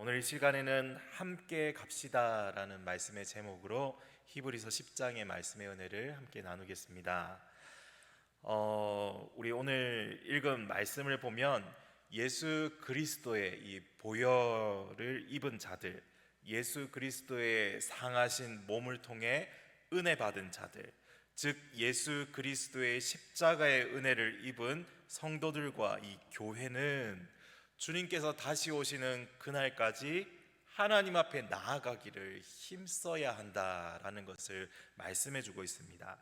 오늘 이 시간에는 함께 갑시다라는 말씀의 제목으로 히브리서 10장의 말씀의 은혜를 함께 나누겠습니다. 우리 오늘 읽은 말씀을 보면 예수 그리스도의 이 보혈을 입은 자들, 예수 그리스도의 상하신 몸을 통해 은혜 받은 자들, 즉 예수 그리스도의 십자가의 은혜를 입은 성도들과 이 교회는 주님께서 다시 오시는 그날까지 하나님 앞에 나아가기를 힘써야 한다라는 것을 말씀해 주고 있습니다.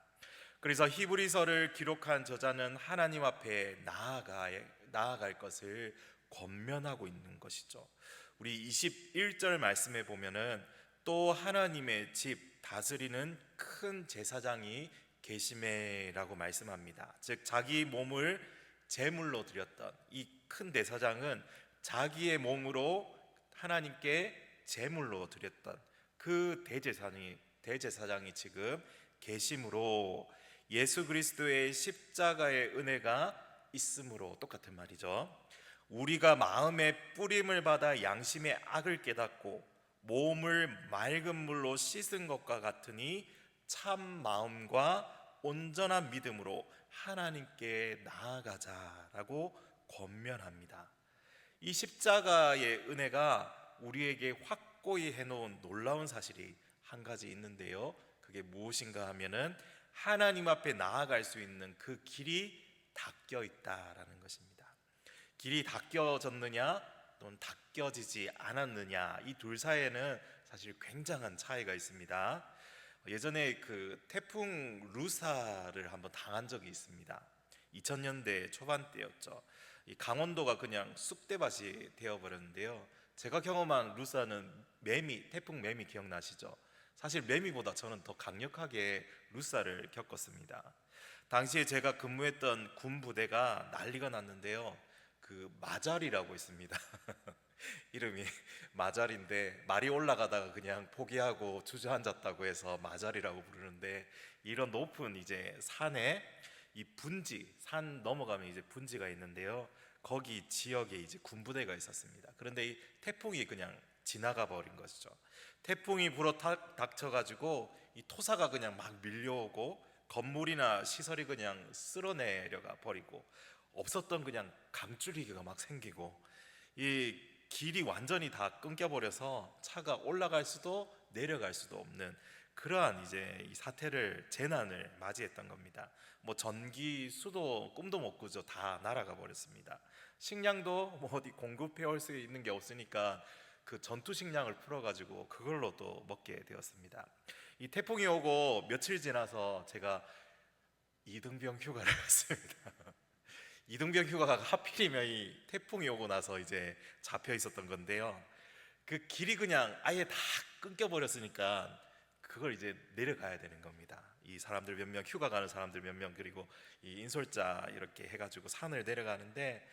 그래서 히브리서를 기록한 저자는 하나님 앞에 나아갈 것을 권면하고 있는 것이죠. 우리 21절 말씀에 보면은 또 하나님의 집 다스리는 큰 제사장이 계심에라고 말씀합니다. 즉 자기 몸을 제물로 드렸던 이 큰 대사장은 자기의 몸으로 하나님께 제물로 드렸던 그 대제사장이 지금 계심으로 예수 그리스도의 십자가의 은혜가 있으므로 똑같은 말이죠. 우리가 마음의 뿌림을 받아 양심의 악을 깨닫고 몸을 맑은 물로 씻은 것과 같으니 참 마음과 온전한 믿음으로 하나님께 나아가자라고 권면합니다. 이 십자가의 은혜가 우리에게 확고히 해놓은 놀라운 사실이 한 가지 있는데요, 그게 무엇인가 하면은 하나님 앞에 나아갈 수 있는 그 길이 닦여 있다라는 것입니다. 길이 닦여졌느냐 또는 닦여지지 않았느냐, 이 둘 사이에는 사실 굉장한 차이가 있습니다. 예전에 그 태풍 루사를 한번 당한 적이 있습니다. 2000년대 초반때였죠. 이 강원도가 그냥 쑥대밭이 되어버렸는데요, 제가 경험한 루사는 태풍 매미 기억나시죠? 사실 매미보다 저는 더 강력하게 루사를 겪었습니다. 당시에 제가 근무했던 군부대가 난리가 났는데요, 그 마잘이라고 있습니다. 이름이 마잘인데 말이 올라가다가 그냥 포기하고 주저앉았다고 해서 마잘이라고 부르는데, 이런 높은 이제 산에 이 산 넘어가면 이제 분지가 있는데요, 거기 지역에 이제 군부대가 있었습니다. 그런데 이 태풍이 그냥 지나가 버린 것이죠. 태풍이 불어 닥쳐가지고 이 토사가 그냥 막 밀려오고 건물이나 시설이 그냥 쓸어내려가 버리고 없었던 그냥 강줄기가 막 생기고 이 길이 완전히 다 끊겨버려서 차가 올라갈 수도 내려갈 수도 없는 그러한 이제 이 재난을 맞이했던 겁니다. 뭐 전기, 수도 꿈도 못 꾸죠. 다 날아가 버렸습니다. 식량도 뭐 어디 공급해 올 수 있는 게 없으니까 그 전투 식량을 풀어가지고 그걸로 또 먹게 되었습니다. 이 태풍이 오고 며칠 지나서 제가 이등병 휴가를 갔습니다. 이등병 휴가가 하필이면 이 태풍이 오고 나서 이제 잡혀 있었던 건데요, 그 길이 그냥 아예 다 끊겨 버렸으니까 그걸 이제 내려가야 되는 겁니다. 이 사람들 몇 명, 휴가 가는 사람들 몇 명, 그리고 이 인솔자 이렇게 해가지고 산을 내려가는데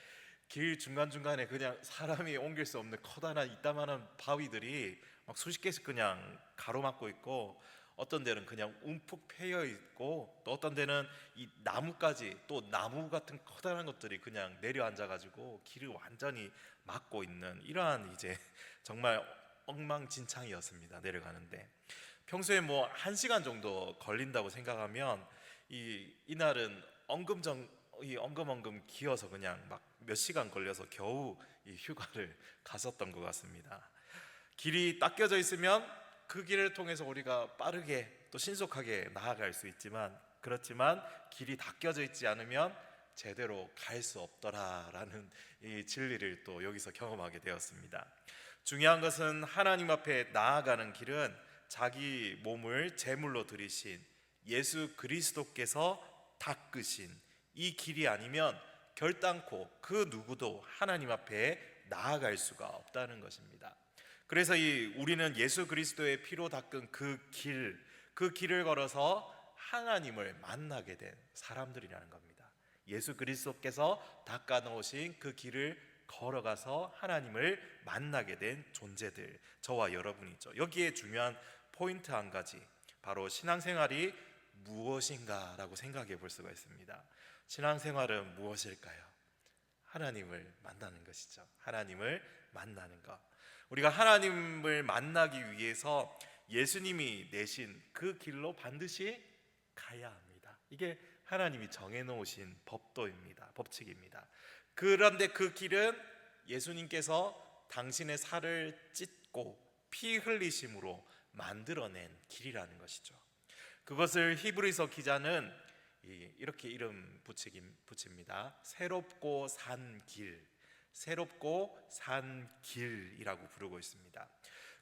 길 중간중간에 그냥 사람이 옮길 수 없는 커다란 이따만한 바위들이 막 수십 개씩 그냥 가로막고 있고, 어떤 데는 그냥 움푹 패여 있고, 또 어떤 데는 이 나무까지, 또 나무 같은 커다란 것들이 그냥 내려앉아가지고 길을 완전히 막고 있는 이러한 이제 정말 엉망진창이었습니다. 내려가는데 평소에 뭐 1시간 정도 걸린다고 생각하면 이날은 엉금엉금 기어서 그냥 막 몇 시간 걸려서 겨우 이 휴가를 갔었던 것 같습니다. 길이 닦여져 있으면 그 길을 통해서 우리가 빠르게 또 신속하게 나아갈 수 있지만, 그렇지만 길이 닦여져 있지 않으면 제대로 갈 수 없더라라는 이 진리를 또 여기서 경험하게 되었습니다. 중요한 것은 하나님 앞에 나아가는 길은 자기 몸을 제물로 드리신 예수 그리스도께서 닦으신 이 길이 아니면 결단코 그 누구도 하나님 앞에 나아갈 수가 없다는 것입니다. 그래서 우리는 예수 그리스도의 피로 닦은 그 길을 걸어서 하나님을 만나게 된 사람들이라는 겁니다. 예수 그리스도께서 닦아 놓으신 그 길을 걸어가서 하나님을 만나게 된 존재들, 저와 여러분이죠. 여기에 중요한 포인트 한 가지, 바로 신앙생활이 무엇인가라고 생각해 볼 수가 있습니다. 신앙생활은 무엇일까요? 하나님을 만나는 것이죠. 하나님을 만나는 것. 우리가 하나님을 만나기 위해서 예수님이 내신 그 길로 반드시 가야 합니다. 이게 하나님이 정해놓으신 법도입니다. 법칙입니다. 그런데 그 길은 예수님께서 당신의 살을 찢고 피 흘리심으로 만들어낸 길이라는 것이죠. 그것을 히브리서 기자는 이렇게 이름 붙입니다. 새롭고 산 길, 새롭고 산 길이라고 부르고 있습니다.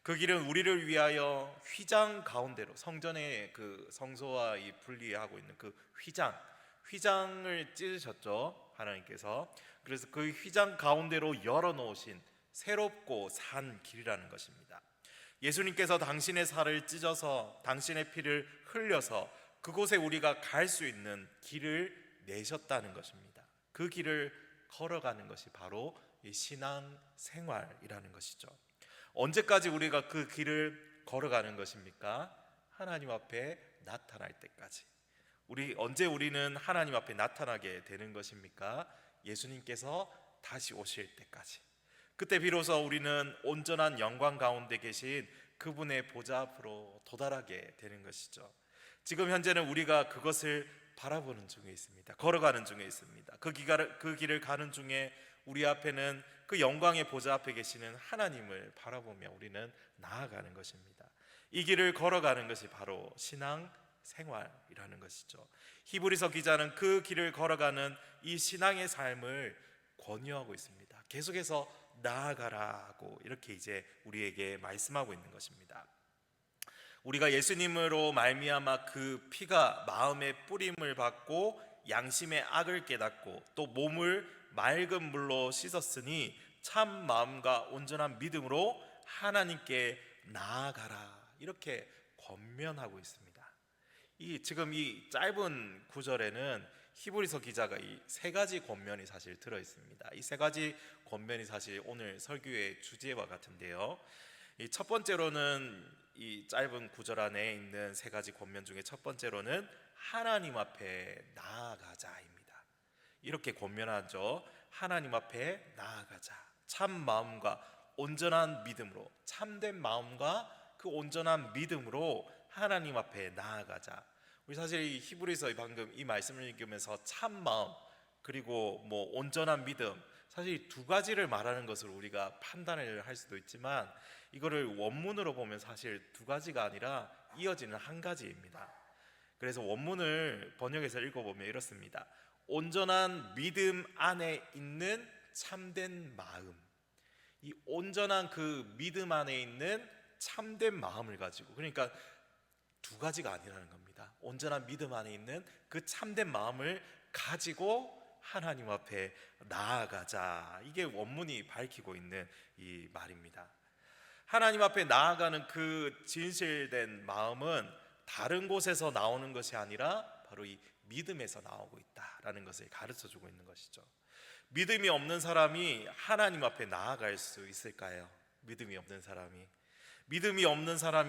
그 길은 우리를 위하여 휘장 가운데로, 성전의 그 성소와 이 분리하고 있는 그 휘장을 찢으셨죠, 하나님께서. 그래서 그 휘장 가운데로 열어놓으신 새롭고 산 길이라는 것입니다. 예수님께서 당신의 살을 찢어서 당신의 피를 흘려서 그곳에 우리가 갈 수 있는 길을 내셨다는 것입니다. 그 길을 걸어가는 것이 바로 이 신앙 생활이라는 것이죠. 언제까지 우리가 그 길을 걸어가는 것입니까? 하나님 앞에 나타날 때까지. 언제 우리는 하나님 앞에 나타나게 되는 것입니까? 예수님께서 다시 오실 때까지. 그때 비로소 우리는 온전한 영광 가운데 계신 그분의 보좌 앞으로 도달하게 되는 것이죠. 지금 현재는 우리가 그것을 바라보는 중에 있습니다. 걸어가는 중에 있습니다. 그 길을 가는 중에 우리 앞에는 그 영광의 보좌 앞에 계시는 하나님을 바라보며 우리는 나아가는 것입니다. 이 길을 걸어가는 것이 바로 신앙 생활이라는 것이죠. 히브리서 기자는 그 길을 걸어가는 이 신앙의 삶을 권유하고 있습니다. 계속해서 나아가라고 이렇게 이제 우리에게 말씀하고 있는 것입니다. 우리가 예수님으로 말미암아 그 피가 마음의 뿌림을 받고 양심의 악을 깨닫고 또 몸을 맑은 물로 씻었으니 참 마음과 온전한 믿음으로 하나님께 나아가라, 이렇게 권면하고 있습니다. 지금 이 짧은 구절에는 히브리서 기자가 이 세 가지 권면이 사실 들어 있습니다. 이 세 가지 권면이 사실 오늘 설교의 주제와 같은데요. 이 첫 번째로는 이 짧은 구절 안에 있는 세 가지 권면 중에 첫 번째로는 하나님 앞에 나아가자입니다. 이렇게 권면하죠. 하나님 앞에 나아가자. 참 마음과 온전한 믿음으로, 참된 마음과 그 온전한 믿음으로 하나님 앞에 나아가자. 우리 사실 이 히브리서 방금 이 말씀을 읽으면서 참 마음 그리고 온전한 믿음, 사실 두 가지를 말하는 것을 우리가 판단을 할 수도 있지만 이거를 원문으로 보면 사실 두 가지가 아니라 이어지는 한 가지입니다. 그래서 원문을 번역해서 읽어보면 이렇습니다. 온전한 믿음 안에 있는 참된 마음. 이 온전한 그 믿음 안에 있는 참된 마음을 가지고, 그러니까 두 가지가 아니라는 겁니다. 온전한 믿음 안에 있는 그 참된 마음을 가지고 하나님 앞에 나아가자. 이게 원문이 밝히고 있는 이 말입니다. 하나님 앞에 나아가는 그 진실된 마음은 다른 곳에서 나오는 것이 아니라 바로 이 믿음에서 나오고 있다라는 것을 가르쳐주고 있는 것이죠. 믿음이 없는 사람이 하나님 앞에 나아갈 수 있을까요? 믿음이 없는 사람이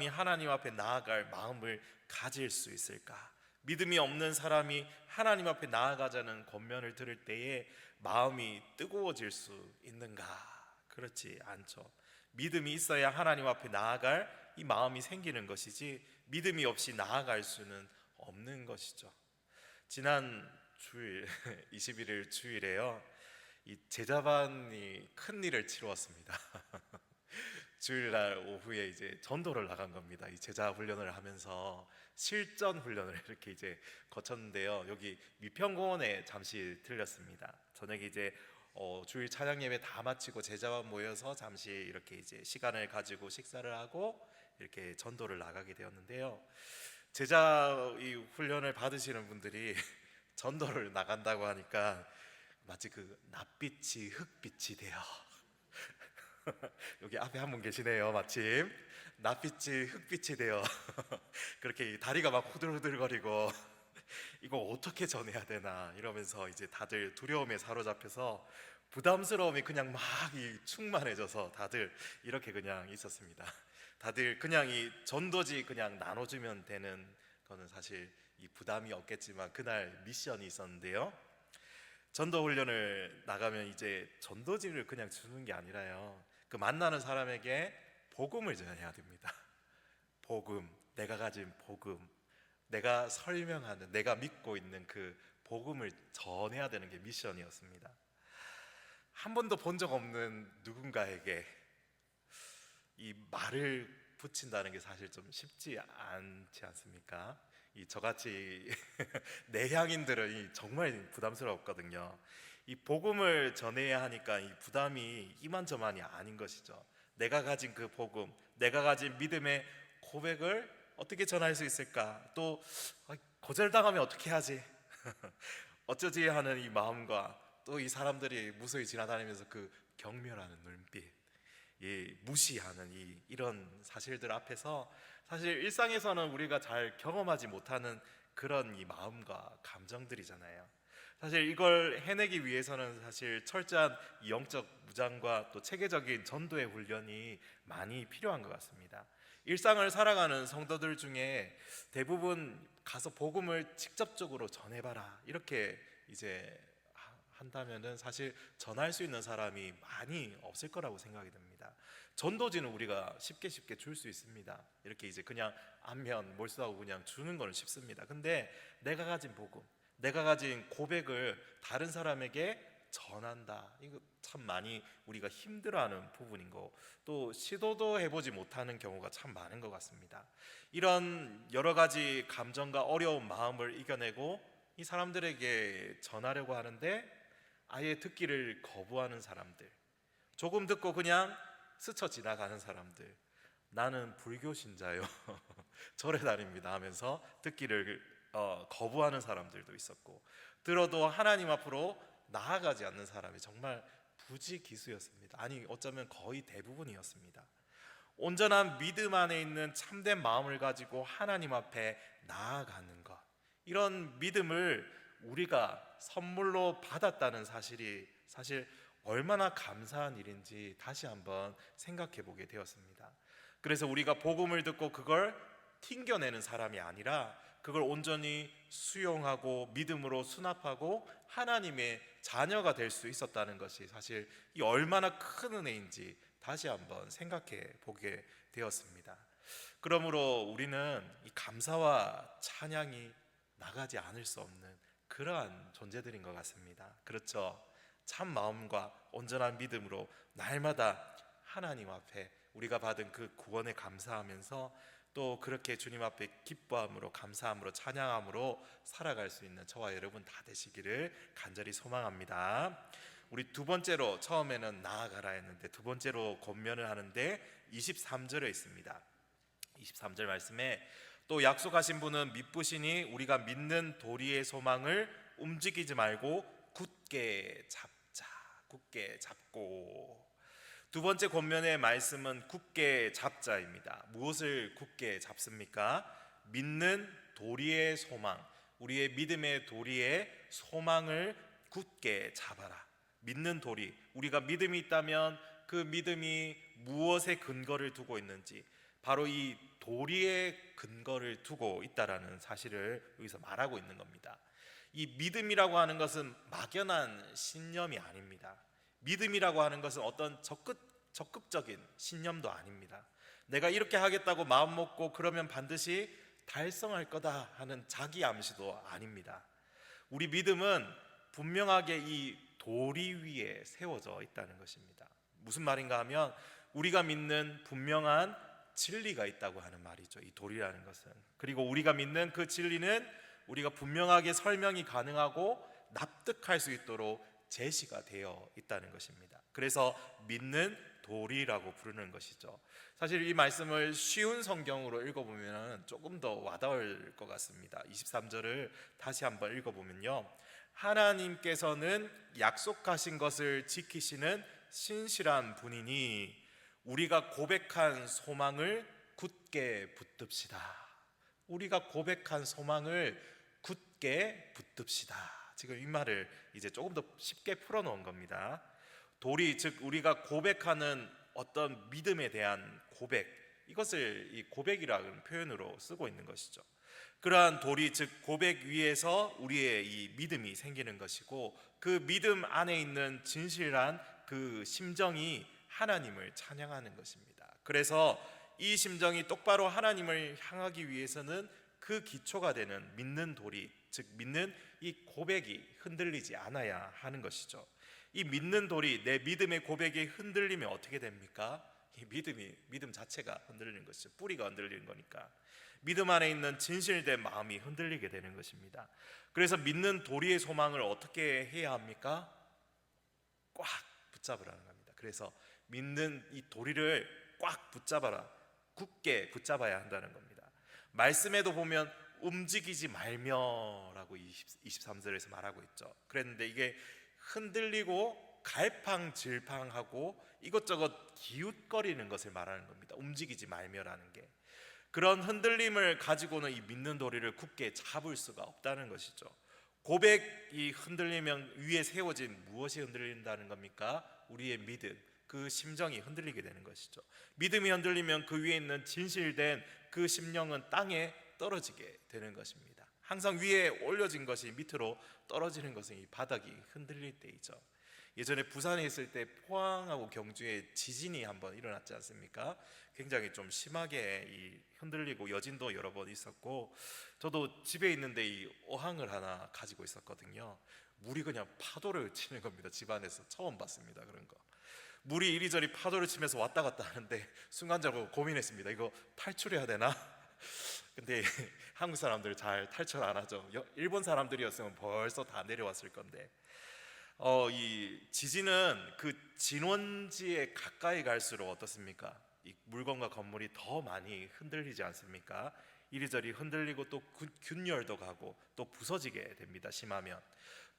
하나님 앞에 나아갈 마음을 가질 수 있을까? 믿음이 없는 사람이 하나님 앞에 나아가자는 권면을 들을 때에 마음이 뜨거워질 수 있는가? 그렇지 않죠. 믿음이 있어야 하나님 앞에 나아갈 이 마음이 생기는 것이지 믿음이 없이 나아갈 수는 없는 것이죠. 지난 주일 21일 주일에요, 이 제자반이 큰 일을 치루었습니다. 주일날 오후에 이제 전도를 나간 겁니다. 이 제자 훈련을 하면서 실전 훈련을 이렇게 이제 거쳤는데요. 여기 미평공원에 잠시 들렸습니다. 저녁에 이제 주일 찬양 예배 다 마치고 제자반 모여서 잠시 이렇게 이제 시간을 가지고 식사를 하고 이렇게 전도를 나가게 되었는데요. 제자 이 훈련을 받으시는 분들이 전도를 나간다고 하니까 마치 그 낯빛이 흑빛이 되어 여기 앞에 한 분 계시네요. 마침 낯빛이 흑빛이 되어 그렇게 다리가 막 후들후들거리고 이거 어떻게 전해야 되나 이러면서 이제 다들 두려움에 사로잡혀서 부담스러움이 그냥 막 충만해져서 다들 이렇게 그냥 있었습니다. 다들 그냥 이 전도지 그냥 나눠주면 되는 거는 사실 이 부담이 없겠지만 그날 미션이 있었는데요. 전도 훈련을 나가면 이제 전도지를 그냥 주는 게 아니라요, 그 만나는 사람에게 복음을 전해야 됩니다. 복음, 내가 가진 복음, 내가 설명하는, 내가 믿고 있는 그 복음을 전해야 되는 게 미션이었습니다. 한 번도 본 적 없는 누군가에게 이 말을 붙인다는 게 사실 좀 쉽지 않지 않습니까? 이 저같이 내향인들은 정말 부담스럽거든요. 이 복음을 전해야 하니까 이 부담이 이만저만이 아닌 것이죠. 내가 가진 그 복음, 내가 가진 믿음의 고백을 어떻게 전할 수 있을까? 또 거절당하면 어떻게 하지? 어쩌지 하는 이 마음과 또 이 사람들이 무수히 지나다니면서 그 경멸하는 눈빛, 이 무시하는 이런 사실들 앞에서 사실 일상에서는 우리가 잘 경험하지 못하는 그런 이 마음과 감정들이잖아요. 사실 이걸 해내기 위해서는 사실 철저한 영적 무장과 또 체계적인 전도의 훈련이 많이 필요한 것 같습니다. 일상을 살아가는 성도들 중에 대부분 가서 복음을 직접적으로 전해봐라 이렇게 이제 한다면은 사실 전할 수 있는 사람이 많이 없을 거라고 생각이 듭니다. 전도지는 우리가 쉽게 줄 수 있습니다. 이렇게 이제 그냥 안면 몰수하고 그냥 주는 거는 쉽습니다. 근데 내가 가진 복음, 내가 가진 고백을 다른 사람에게 전한다. 이거 참 많이 우리가 힘들어하는 부분인 거, 또 시도도 해보지 못하는 경우가 참 많은 것 같습니다. 이런 여러 가지 감정과 어려운 마음을 이겨내고 이 사람들에게 전하려고 하는데 아예 듣기를 거부하는 사람들, 조금 듣고 그냥 스쳐 지나가는 사람들, 나는 불교 신자요 절에 다닙니다 하면서 듣기를 거부하는 사람들도 있었고, 들어도 하나님 앞으로 나아가지 않는 사람이 정말 부지기수였습니다. 아니 어쩌면 거의 대부분이었습니다. 온전한 믿음 안에 있는 참된 마음을 가지고 하나님 앞에 나아가는 것, 이런 믿음을 우리가 선물로 받았다는 사실이 사실 얼마나 감사한 일인지 다시 한번 생각해 보게 되었습니다. 그래서 우리가 복음을 듣고 그걸 튕겨내는 사람이 아니라 그걸 온전히 수용하고 믿음으로 수납하고 하나님의 자녀가 될 수 있었다는 것이 사실 이 얼마나 큰 은혜인지 다시 한번 생각해 보게 되었습니다. 그러므로 우리는 이 감사와 찬양이 나가지 않을 수 없는 그러한 존재들인 것 같습니다. 그렇죠? 참 마음과 온전한 믿음으로 날마다 하나님 앞에 우리가 받은 그 구원에 감사하면서 또 그렇게 주님 앞에 기뻐함으로 감사함으로 찬양함으로 살아갈 수 있는 저와 여러분 다 되시기를 간절히 소망합니다. 우리 두 번째로, 처음에는 나아가라 했는데 두 번째로 권면을 하는데 23절에 있습니다. 23절 말씀에 또 약속하신 분은 미쁘시니 우리가 믿는 도리의 소망을 움직이지 말고 굳게 잡자. 굳게 잡고. 두 번째 권면의 말씀은 굳게 잡자입니다. 무엇을 굳게 잡습니까? 믿는 도리의 소망, 우리의 믿음의 도리의 소망을 굳게 잡아라. 믿는 도리, 우리가 믿음이 있다면 그 믿음이 무엇에 근거를 두고 있는지, 바로 이 도리의 근거를 두고 있다라는 사실을 여기서 말하고 있는 겁니다. 이 믿음이라고 하는 것은 막연한 신념이 아닙니다. 믿음이라고 하는 것은 어떤 적극적인 신념도 아닙니다. 내가 이렇게 하겠다고 마음 먹고 그러면 반드시 달성할 거다 하는 자기 암시도 아닙니다. 우리 믿음은 분명하게 이 도리 위에 세워져 있다는 것입니다. 무슨 말인가 하면 우리가 믿는 분명한 진리가 있다고 하는 말이죠. 이 도리라는 것은. 그리고 우리가 믿는 그 진리는 우리가 분명하게 설명이 가능하고 납득할 수 있도록 제시가 되어 있다는 것입니다. 그래서 믿는 도리라고 부르는 것이죠. 사실 이 말씀을 쉬운 성경으로 읽어보면 조금 더 와닿을 것 같습니다. 23절을 다시 한번 읽어보면요, 하나님께서는 약속하신 것을 지키시는 신실한 분이니 우리가 고백한 소망을 굳게 붙듭시다. 우리가 고백한 소망을 굳게 붙듭시다. 지금 이 말을 이제 조금 더 쉽게 풀어놓은 겁니다. 도리, 즉 우리가 고백하는 어떤 믿음에 대한 고백, 이것을 이 고백이라는 표현으로 쓰고 있는 것이죠. 그러한 도리, 즉 고백 위에서 우리의 이 믿음이 생기는 것이고, 그 믿음 안에 있는 진실한 그 심정이 하나님을 찬양하는 것입니다. 그래서 이 심정이 똑바로 하나님을 향하기 위해서는 그 기초가 되는 믿는 도리, 즉 믿는 이 고백이 흔들리지 않아야 하는 것이죠. 이 믿는 도리, 내 믿음의 고백이 흔들리면 어떻게 됩니까? 이 믿음 자체가 흔들리는 것이죠. 뿌리가 흔들리는 거니까. 믿음 안에 있는 진실된 마음이 흔들리게 되는 것입니다. 그래서 믿는 도리의 소망을 어떻게 해야 합니까? 꽉 붙잡으라는 겁니다. 그래서 믿는 이 도리를 꽉 붙잡아라, 굳게 붙잡아야 한다는 겁니다. 말씀에도 보면 움직이지 말며라고 23절에서 말하고 있죠. 그랬는데 이게 흔들리고 갈팡질팡하고 이것저것 기웃거리는 것을 말하는 겁니다. 움직이지 말며라는 게. 그런 흔들림을 가지고는 이 믿는 도리를 굳게 잡을 수가 없다는 것이죠. 고백이 흔들리면 위에 세워진 무엇이 흔들린다는 겁니까? 우리의 믿음, 그 심정이 흔들리게 되는 것이죠. 믿음이 흔들리면 그 위에 있는 진실된 그 심령은 땅에 떨어지게 되는 것입니다. 항상 위에 올려진 것이 밑으로 떨어지는 것은 이 바닥이 흔들릴 때이죠. 예전에 부산에 있을 때 포항하고 경주에 지진이 한번 일어났지 않습니까? 굉장히 좀 심하게 흔들리고 여진도 여러 번 있었고, 저도 집에 있는데 이 어항을 하나 가지고 있었거든요. 물이 그냥 파도를 치는 겁니다. 집안에서 처음 봤습니다. 그런 거. 물이 이리저리 파도를 치면서 왔다 갔다 하는데 순간적으로 고민했습니다. 이거 탈출해야 되나? 근데 한국 사람들 잘 탈출 안 하죠. 일본 사람들이었으면 벌써 다 내려왔을 건데, 이 지진은 그 진원지에 가까이 갈수록 어떻습니까? 이 물건과 건물이 더 많이 흔들리지 않습니까? 이리저리 흔들리고 또 균열도 가고 또 부서지게 됩니다. 심하면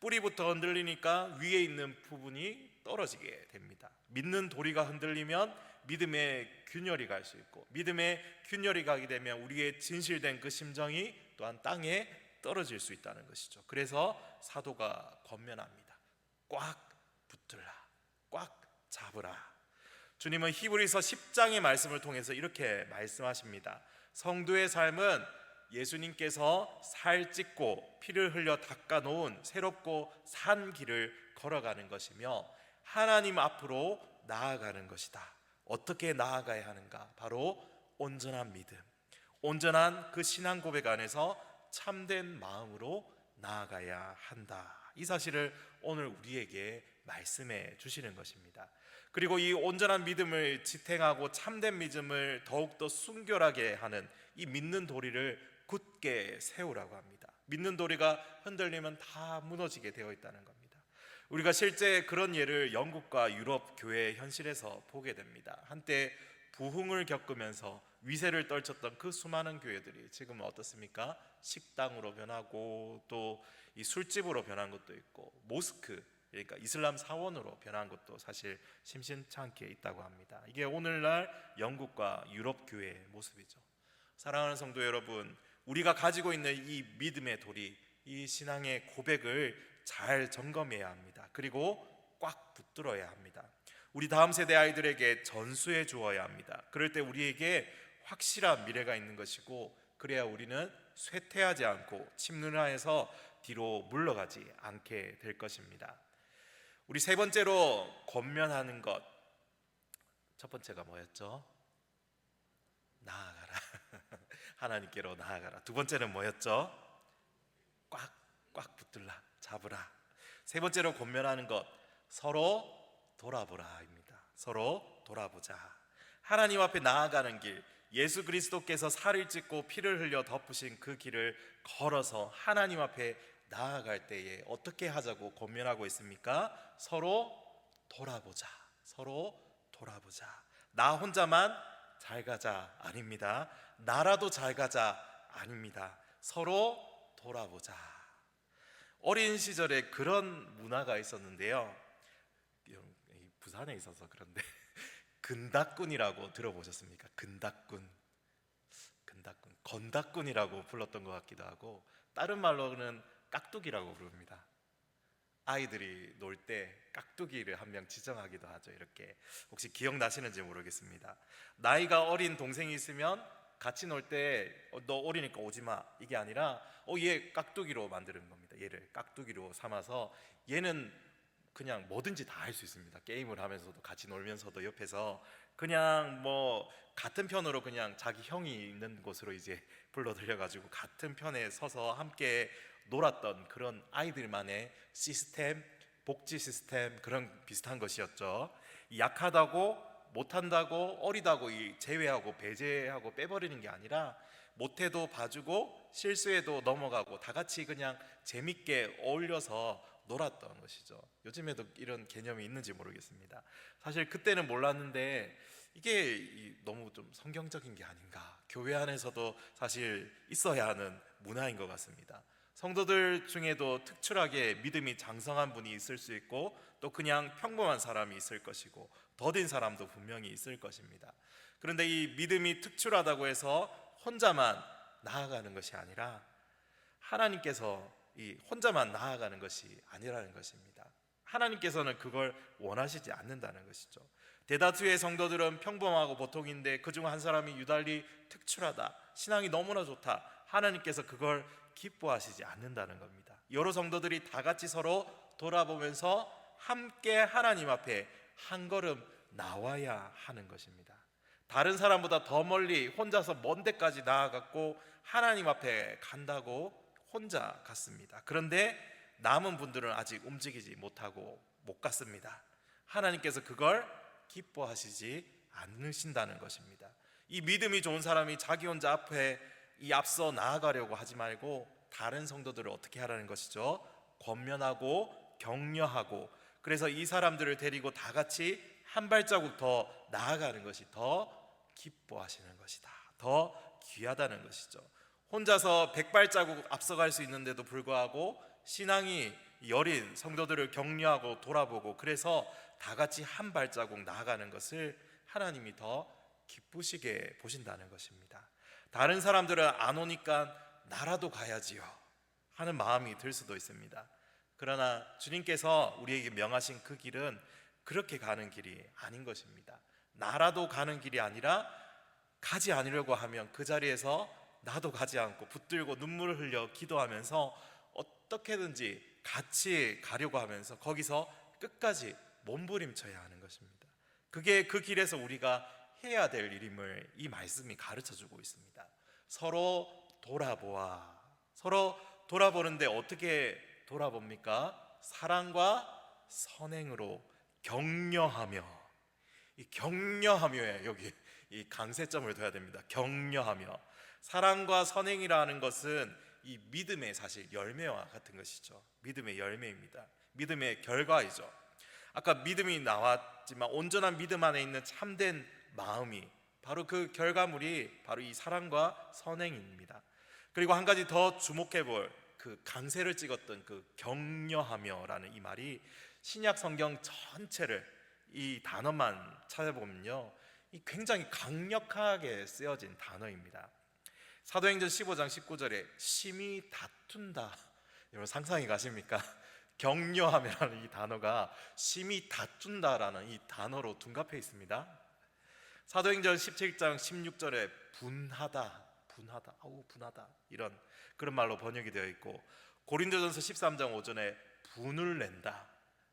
뿌리부터 흔들리니까 위에 있는 부분이 떨어지게 됩니다. 믿는 도리가 흔들리면 믿음의 균열이 갈 수 있고, 믿음의 균열이 가게 되면 우리의 진실된 그 심정이 또한 땅에 떨어질 수 있다는 것이죠. 그래서 사도가 권면합니다. 꽉 붙들라, 꽉 잡으라. 주님은 히브리서 10장의 말씀을 통해서 이렇게 말씀하십니다. 성도의 삶은 예수님께서 살 찢고 피를 흘려 닦아 놓은 새롭고 산 길을 걸어가는 것이며 하나님 앞으로 나아가는 것이다. 어떻게 나아가야 하는가? 바로 온전한 믿음, 온전한 그 신앙 고백 안에서 참된 마음으로 나아가야 한다. 이 사실을 오늘 우리에게 말씀해 주시는 것입니다. 그리고 이 온전한 믿음을 지탱하고 참된 믿음을 더욱더 순결하게 하는 이 믿는 도리를 굳게 세우라고 합니다. 믿는 도리가 흔들리면 다 무너지게 되어 있다는 겁니다. 우리가 실제 그런 예를 영국과 유럽 교회 현실에서 보게 됩니다. 한때 부흥을 겪으면서 위세를 떨쳤던 그 수많은 교회들이 지금은 어떻습니까? 식당으로 변하고 또 이 술집으로 변한 것도 있고, 모스크, 그러니까 이슬람 사원으로 변한 것도 사실 심심찮게 있다고 합니다. 이게 오늘날 영국과 유럽 교회의 모습이죠. 사랑하는 성도 여러분, 우리가 가지고 있는 이 믿음의 도리, 이 신앙의 고백을 잘 점검해야 합니다. 그리고 꽉 붙들어야 합니다. 우리 다음 세대 아이들에게 전수해 주어야 합니다. 그럴 때 우리에게 확실한 미래가 있는 것이고, 그래야 우리는 쇠퇴하지 않고 침륜하에서 뒤로 물러가지 않게 될 것입니다. 우리 세 번째로 권면하는 것, 첫 번째가 뭐였죠? 나아가라. 하나님께로 나아가라. 두 번째는 뭐였죠? 꽉 붙들라, 잡으라. 세 번째로 권면하는 것, 서로 돌아보라입니다. 서로 돌아보자. 하나님 앞에 나아가는 길, 예수 그리스도께서 살을 찢고 피를 흘려 덮으신 그 길을 걸어서 하나님 앞에 나아갈 때에 어떻게 하자고 권면하고 있습니까? 서로 돌아보자. 서로 돌아보자. 나 혼자만 잘 가자 아닙니다. 나라도 잘 가자 아닙니다. 서로 돌아보자. 어린 시절에 그런 문화가 있었는데요. 부산에 있어서 그런데 근다꾼이라고 들어보셨습니까? 근다꾼, 건다꾼이라고 불렀던 것 같기도 하고, 다른 말로는 깍두기라고 부릅니다. 아이들이 놀 때 깍두기를 한 명 지정하기도 하죠. 이렇게 혹시 기억나시는지 모르겠습니다. 나이가 어린 동생이 있으면 같이 놀 때 너 어리니까 오지 마, 이게 아니라 얘 깍두기로 만드는 겁니다. 얘를 깍두기로 삼아서 얘는 그냥 뭐든지 다 할 수 있습니다. 게임을 하면서도 같이 놀면서도 옆에서 그냥 뭐 같은 편으로 그냥 자기 형이 있는 곳으로 이제 불러들여가지고 같은 편에 서서 함께 놀았던 그런 아이들만의 시스템, 복지 시스템, 그런 비슷한 것이었죠. 약하다고 못한다고 어리다고 이 제외하고 배제하고 빼버리는 게 아니라 못해도 봐주고 실수해도 넘어가고 다 같이 그냥 재밌게 어울려서 놀았던 것이죠. 요즘에도 이런 개념이 있는지 모르겠습니다. 사실 그때는 몰랐는데 이게 너무 좀 성경적인 게 아닌가, 교회 안에서도 사실 있어야 하는 문화인 것 같습니다. 성도들 중에도 특출하게 믿음이 장성한 분이 있을 수 있고 또 그냥 평범한 사람이 있을 것이고 더딘 사람도 분명히 있을 것입니다. 그런데 이 믿음이 특출하다고 해서 혼자만 나아가는 것이 아니라 하나님께서 이 혼자만 나아가는 것이 아니라는 것입니다. 하나님께서는 그걸 원하시지 않는다는 것이죠. 대다수의 성도들은 평범하고 보통인데 그중 한 사람이 유달리 특출하다, 신앙이 너무나 좋다, 하나님께서 그걸 기뻐하시지 않는다는 겁니다. 여러 성도들이 다 같이 서로 돌아보면서 함께 하나님 앞에 한 걸음 나와야 하는 것입니다. 다른 사람보다 더 멀리 혼자서 먼 데까지 나아갔고 하나님 앞에 간다고 혼자 갔습니다. 그런데 남은 분들은 아직 움직이지 못하고 못 갔습니다. 하나님께서 그걸 기뻐하시지 않으신다는 것입니다. 이 믿음이 좋은 사람이 자기 혼자 앞서 나아가려고 하지 말고 다른 성도들을 어떻게 하라는 것이죠? 권면하고 격려하고, 그래서 이 사람들을 데리고 다 같이 한 발자국 더 나아가는 것이 더 기뻐하시는 것이다, 더 귀하다는 것이죠. 혼자서 100발자국 앞서갈 수 있는데도 불구하고 신앙이 여린 성도들을 격려하고 돌아보고 그래서 다 같이 한 발자국 나아가는 것을 하나님이 더 기쁘시게 보신다는 것입니다. 다른 사람들은 안 오니까 나라도 가야지요 하는 마음이 들 수도 있습니다. 그러나 주님께서 우리에게 명하신 그 길은 그렇게 가는 길이 아닌 것입니다. 나라도 가는 길이 아니라 가지 않으려고 하면 그 자리에서 나도 가지 않고 붙들고 눈물을 흘려 기도하면서 어떻게든지 같이 가려고 하면서 거기서 끝까지 몸부림쳐야 하는 것입니다. 그게 그 길에서 우리가 해야 될 일임을 이 말씀이 가르쳐주고 있습니다. 서로 돌아보아. 서로 돌아보는데 어떻게 돌아봅니까? 사랑과 선행으로 격려하며. 이 격려하며에 여기 이 강세점을 둬야 됩니다. 격려하며. 사랑과 선행이라는 것은 이 믿음의 사실 열매와 같은 것이죠. 믿음의 열매입니다. 믿음의 결과이죠. 아까 믿음이 나왔지만 온전한 믿음 안에 있는 참된 마음이 바로 그 결과물이 바로 이 사랑과 선행입니다. 그리고 한 가지 더 주목해 볼 그 강세를 찍었던 그 격려하며라는 이 말이 신약 성경 전체를 이 단어만 찾아보면요, 이 굉장히 강력하게 쓰여진 단어입니다. 사도행전 15장 19절에 심히 다툰다, 여러분 상상이 가십니까? 격려하며라는 이 단어가 심히 다툰다라는 이 단어로 둔갑해 있습니다. 사도행전 17장 16절에 분하다, 분하다 이런 그런 말로 번역이 되어 있고, 고린도전서 13장 5절에 분을 낸다,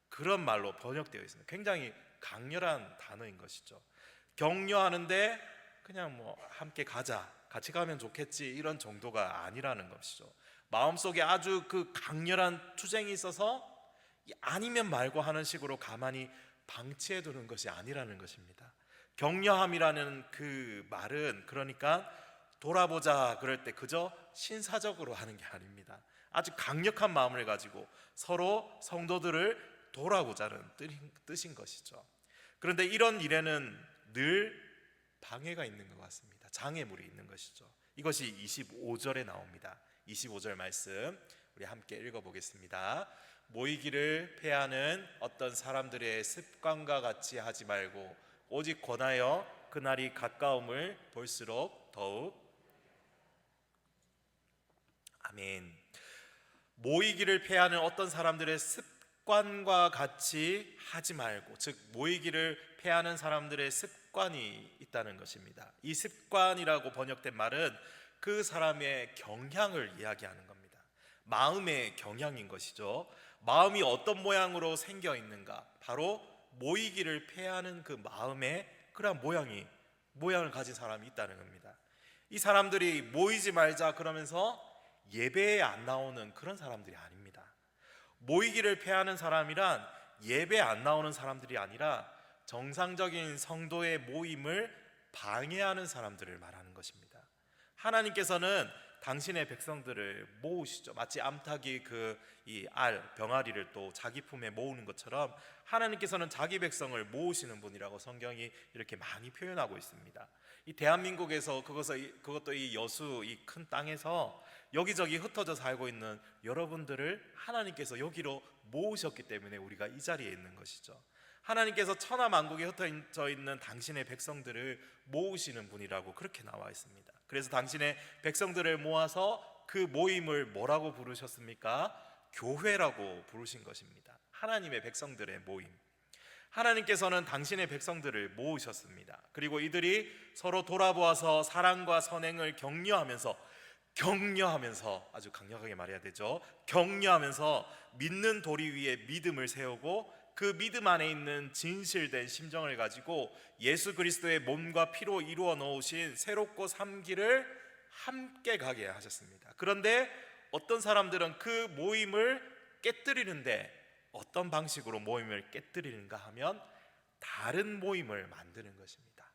그런 말로 번역되어 있습니다. 굉장히 강렬한 단어인 것이죠. 격려하는데 그냥 뭐 함께 가자, 같이 가면 좋겠지 이런 정도가 아니라는 것이죠. 마음속에 아주 그 강렬한 투쟁이 있어서 아니면 말고 하는 식으로 가만히 방치해 두는 것이 아니라는 것입니다. 격려함이라는 그 말은 그러니까 돌아보자 그럴 때 그저 신사적으로 하는 게 아닙니다. 아주 강력한 마음을 가지고 서로 성도들을 돌아보자는 뜻인 것이죠. 그런데 이런 일에는 늘 방해가 있는 것 같습니다. 장애물이 있는 것이죠. 이것이 25절에 나옵니다. 25절 말씀 우리 함께 읽어보겠습니다. 모이기를 패하는 어떤 사람들의 습관과 같이 하지 말고 오직 권하여 그날이 가까움을 볼수록 더욱. 아멘. 모이기를 패하는 어떤 사람들의 습관과 같이 하지 말고, 즉 모이기를 패하는 사람들의 습관이 있다는 것입니다. 이 습관이라고 번역된 말은 그 사람의 경향을 이야기하는 겁니다. 마음의 경향인 것이죠. 마음이 어떤 모양으로 생겨 있는가? 바로 모이기를 패하는 그 마음의 그러한 모양을 가진 사람이 있다는 겁니다. 이 사람들이 모이지 말자 그러면서 예배에 안 나오는 그런 사람들이 아닙니다. 모이기를 패하는 사람이란 예배 안 나오는 사람들이 아니라 정상적인 성도의 모임을 방해하는 사람들을 말하는 것입니다. 하나님께서는 당신의 백성들을 모으시죠. 마치 암탉이 병아리를 또 자기 품에 모으는 것처럼 하나님께서는 자기 백성을 모으시는 분이라고 성경이 이렇게 많이 표현하고 있습니다. 이 대한민국에서 그것도 이 여수 이 큰 땅에서 여기저기 흩어져 살고 있는 여러분들을 하나님께서 여기로 모으셨기 때문에 우리가 이 자리에 있는 것이죠. 하나님께서 천하만국에 흩어져 있는 당신의 백성들을 모으시는 분이라고 그렇게 나와 있습니다. 그래서 당신의 백성들을 모아서 그 모임을 뭐라고 부르셨습니까? 교회라고 부르신 것입니다. 하나님의 백성들의 모임. 하나님께서는 당신의 백성들을 모으셨습니다. 그리고 이들이 서로 돌아보아서 사랑과 선행을 격려하면서 아주 강력하게 말해야 되죠. 격려하면서 믿는 도리 위에 믿음을 세우고 그 믿음 안에 있는 진실된 심정을 가지고 예수 그리스도의 몸과 피로 이루어 놓으신 새롭고 산 길을 함께 가게 하셨습니다. 그런데 어떤 사람들은 그 모임을 깨뜨리는데 어떤 방식으로 모임을 깨뜨리는가 하면 다른 모임을 만드는 것입니다.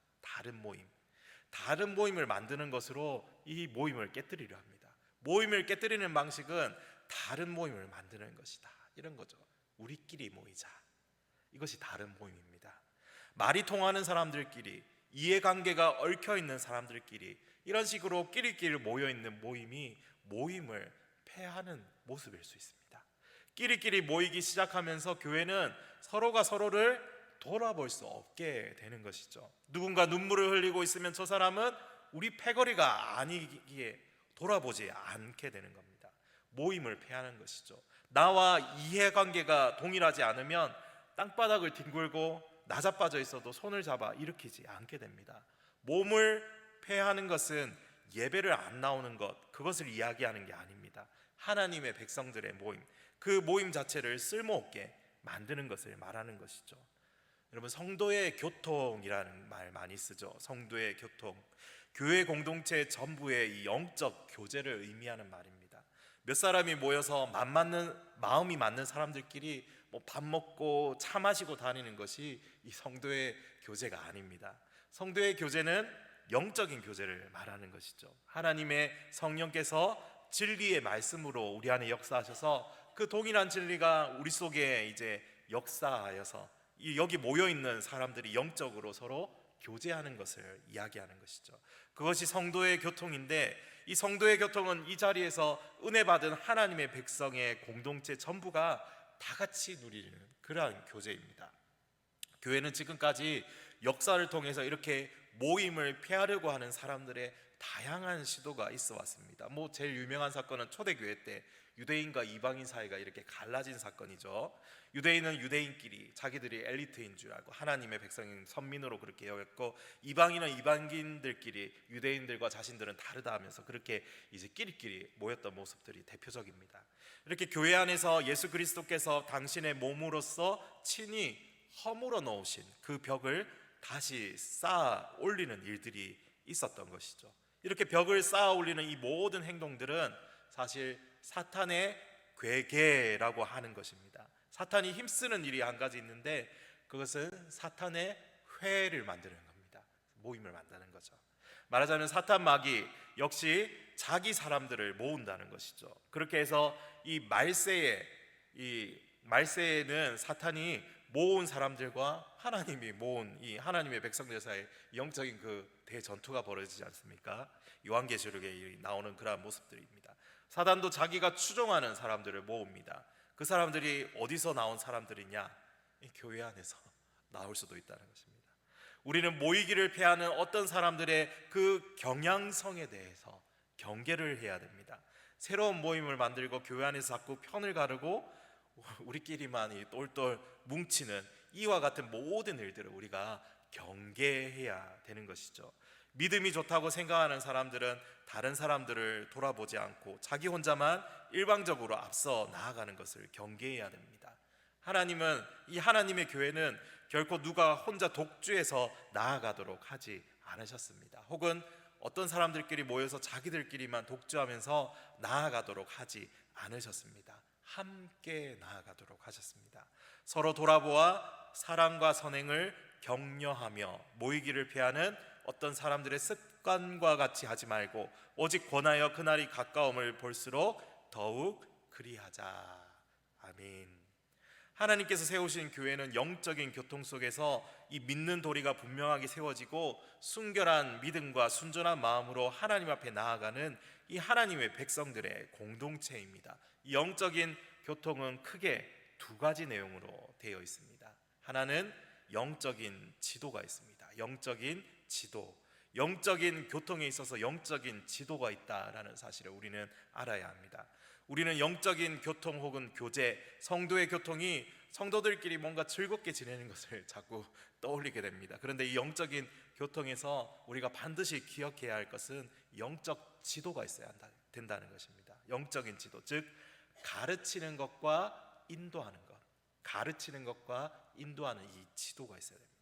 다른 모임을 만드는 것으로 이 모임을 깨뜨리려 합니다. 모임을 깨뜨리는 방식은 다른 모임을 만드는 것이다, 이런 거죠. 우리끼리 모이자, 이것이 다른 모임입니다. 말이 통하는 사람들끼리, 이해관계가 얽혀있는 사람들끼리 이런 식으로 끼리끼리 모여있는 모임이 모임을 패하는 모습일 수 있습니다. 끼리끼리 모이기 시작하면서 교회는 서로가 서로를 돌아볼 수 없게 되는 것이죠. 누군가 눈물을 흘리고 있으면 저 사람은 우리 패거리가 아니기에 돌아보지 않게 되는 겁니다. 모임을 패하는 것이죠. 나와 이해관계가 동일하지 않으면 땅바닥을 뒹굴고 나자빠져 있어도 손을 잡아 일으키지 않게 됩니다. 몸을 패하는 것은 예배를 안 나오는 것, 그것을 이야기하는 게 아닙니다. 하나님의 백성들의 모임, 그 모임 자체를 쓸모없게 만드는 것을 말하는 것이죠. 여러분, 성도의 교통이라는 말 많이 쓰죠. 성도의 교통, 교회 공동체 전부의 이 영적 교제를 의미하는 말입니다. 몇 사람이 모여서 마음이 맞는 사람들끼리 밥 먹고 차 마시고 다니는 것이 이 성도의 교제가 아닙니다. 성도의 교제는 영적인 교제를 말하는 것이죠. 하나님의 성령께서 진리의 말씀으로 우리 안에 역사하셔서 그 동일한 진리가 우리 속에 이제 역사하여서 여기 모여 있는 사람들이 영적으로 서로 교제하는 것을 이야기하는 것이죠. 그것이 성도의 교통인데, 이 성도의 교통은 이 자리에서 은혜 받은 하나님의 백성의 공동체 전부가 다 같이 누리는 그러한 교제입니다. 교회는 지금까지 역사를 통해서 이렇게 모임을 폐하려고 하는 사람들의 다양한 시도가 있어 왔습니다. 제일 유명한 사건은 초대교회 때 유대인과 이방인 사이가 이렇게 갈라진 사건이죠. 유대인은 유대인끼리 자기들이 엘리트인 줄 알고 하나님의 백성인 선민으로 그렇게 여겼고, 이방인은 이방인들끼리 유대인들과 자신들은 다르다 하면서 그렇게 이제 끼리끼리 모였던 모습들이 대표적입니다. 이렇게 교회 안에서 예수 그리스도께서 당신의 몸으로서 친히 허물어 놓으신 그 벽을 다시 쌓아 올리는 일들이 있었던 것이죠. 이렇게 벽을 쌓아 올리는 이 모든 행동들은 사실 사탄의 괴계라고 하는 것입니다. 사탄이 힘쓰는 일이 한 가지 있는데, 그것은 사탄의 회를 만드는 겁니다. 모임을 만드는 거죠. 말하자면 사탄 마귀 역시 자기 사람들을 모은다는 것이죠. 그렇게 해서 이 말세에는 사탄이 모은 사람들과 하나님이 모은 이 하나님의 백성들 사이에 영적인 그 대전투가 벌어지지 않습니까? 요한계시록에 나오는 그러한 모습들입니다. 사단도 자기가 추종하는 사람들을 모읍니다. 그 사람들이 어디서 나온 사람들이냐? 이 교회 안에서 나올 수도 있다는 것입니다. 우리는 모이기를 패하는 어떤 사람들의 그 경향성에 대해서 경계를 해야 됩니다. 새로운 모임을 만들고 교회 안에서 자꾸 편을 가르고 우리끼리만 똘똘 뭉치는 이와 같은 모든 일들을 우리가 경계해야 되는 것이죠. 믿음이 좋다고 생각하는 사람들은 다른 사람들을 돌아보지 않고 자기 혼자만 일방적으로 앞서 나아가는 것을 경계해야 됩니다. 이 하나님의 교회는 결코 누가 혼자 독주해서 나아가도록 하지 않으셨습니다. 혹은 어떤 사람들끼리 모여서 자기들끼리만 독주하면서 나아가도록 하지 않으셨습니다. 함께 나아가도록 하셨습니다. 서로 돌아보아 사랑과 선행을 격려하며 모이기를 피하는 어떤 사람들의 습관과 같이 하지 말고 오직 권하여 그날이 가까움을 볼수록 더욱 그리하자. 아멘. 하나님께서 세우신 교회는 영적인 교통 속에서 이 믿는 도리가 분명하게 세워지고 순결한 믿음과 순전한 마음으로 하나님 앞에 나아가는 이 하나님의 백성들의 공동체입니다. 이 영적인 교통은 크게 두 가지 내용으로 되어 있습니다. 하나는 영적인 지도가 있습니다. 영적인 지도, 영적인 교통에 있어서 영적인 지도가 있다라는 사실을 우리는 알아야 합니다. 우리는 영적인 교통 혹은 교제, 성도의 교통이 성도들끼리 뭔가 즐겁게 지내는 것을 자꾸 떠올리게 됩니다. 그런데 이 영적인 교통에서 우리가 반드시 기억해야 할 것은 영적 지도가 있어야 된다는 것입니다. 영적인 지도, 즉 가르치는 것과 인도하는 것, 가르치는 것과 인도하는 이 지도가 있어야 됩니다.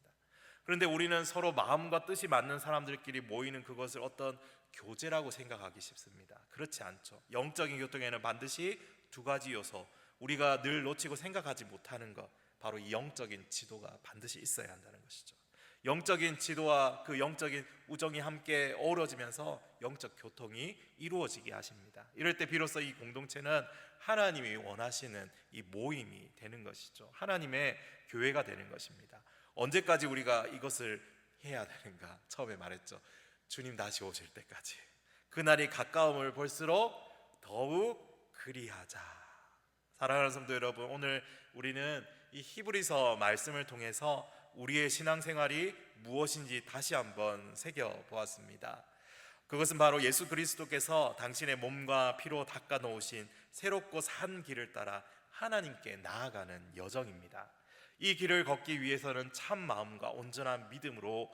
그런데 우리는 서로 마음과 뜻이 맞는 사람들끼리 모이는 그것을 어떤 교제라고 생각하기 쉽습니다. 그렇지 않죠. 영적인 교통에는 반드시 두 가지 요소, 우리가 늘 놓치고 생각하지 못하는 것, 바로 이 영적인 지도가 반드시 있어야 한다는 것이죠. 영적인 지도와 그 영적인 우정이 함께 어우러지면서 영적 교통이 이루어지게 하십니다. 이럴 때 비로소 이 공동체는 하나님이 원하시는 이 모임이 되는 것이죠. 하나님의 교회가 되는 것입니다. 언제까지 우리가 이것을 해야 되는가? 처음에 말했죠. 주님 다시 오실 때까지. 그날이 가까움을 볼수록 더욱 그리하자. 사랑하는 성도 여러분, 오늘 우리는 이 히브리서 말씀을 통해서 우리의 신앙생활이 무엇인지 다시 한번 새겨보았습니다. 그것은 바로 예수 그리스도께서 당신의 몸과 피로 닦아 놓으신 새롭고 산 길을 따라 하나님께 나아가는 여정입니다. 이 길을 걷기 위해서는 참 마음과 온전한 믿음으로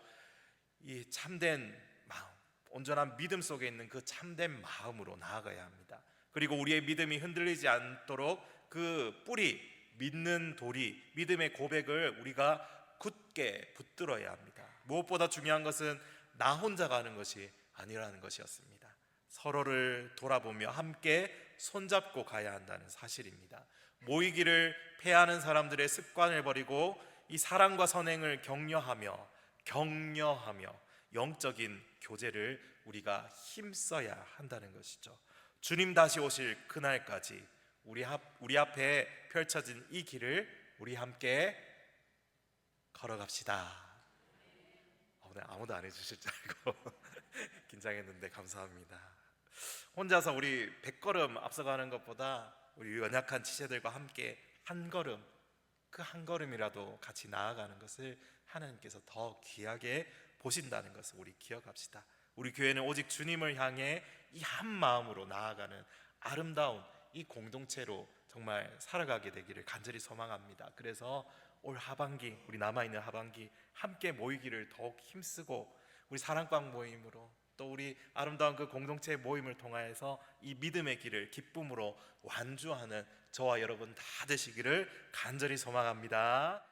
이 참된 마음, 온전한 믿음 속에 있는 그 참된 마음으로 나아가야 합니다. 그리고 우리의 믿음이 흔들리지 않도록 그 뿌리, 믿는 도리, 믿음의 고백을 우리가 굳게 붙들어야 합니다. 무엇보다 중요한 것은 나 혼자 가는 것이 아니라는 것이었습니다. 서로를 돌아보며 함께 손잡고 가야 한다는 사실입니다. 모이기를 패하는 사람들의 습관을 버리고 이 사랑과 선행을 격려하며 영적인 교제를 우리가 힘써야 한다는 것이죠. 주님 다시 오실 그날까지 우리 앞에 펼쳐진 이 길을 우리 함께 걸어갑시다. 오늘 아무도 안 해주실 줄 알고 긴장했는데 감사합니다. 혼자서 우리 100걸음 앞서가는 것보다 우리 연약한 지체들과 함께 한 걸음, 그 한 걸음이라도 같이 나아가는 것을 하나님께서 더 귀하게 보신다는 것을 우리 기억합시다. 우리 교회는 오직 주님을 향해 이 한 마음으로 나아가는 아름다운 이 공동체로 정말 살아가게 되기를 간절히 소망합니다. 그래서 올 하반기, 우리 남아있는 하반기 함께 모이기를 더욱 힘쓰고 우리 사랑방 모임으로 또 우리 아름다운 그 공동체 모임을 통하여서 이 믿음의 길을 기쁨으로 완주하는 저와 여러분 다 되시기를 간절히 소망합니다.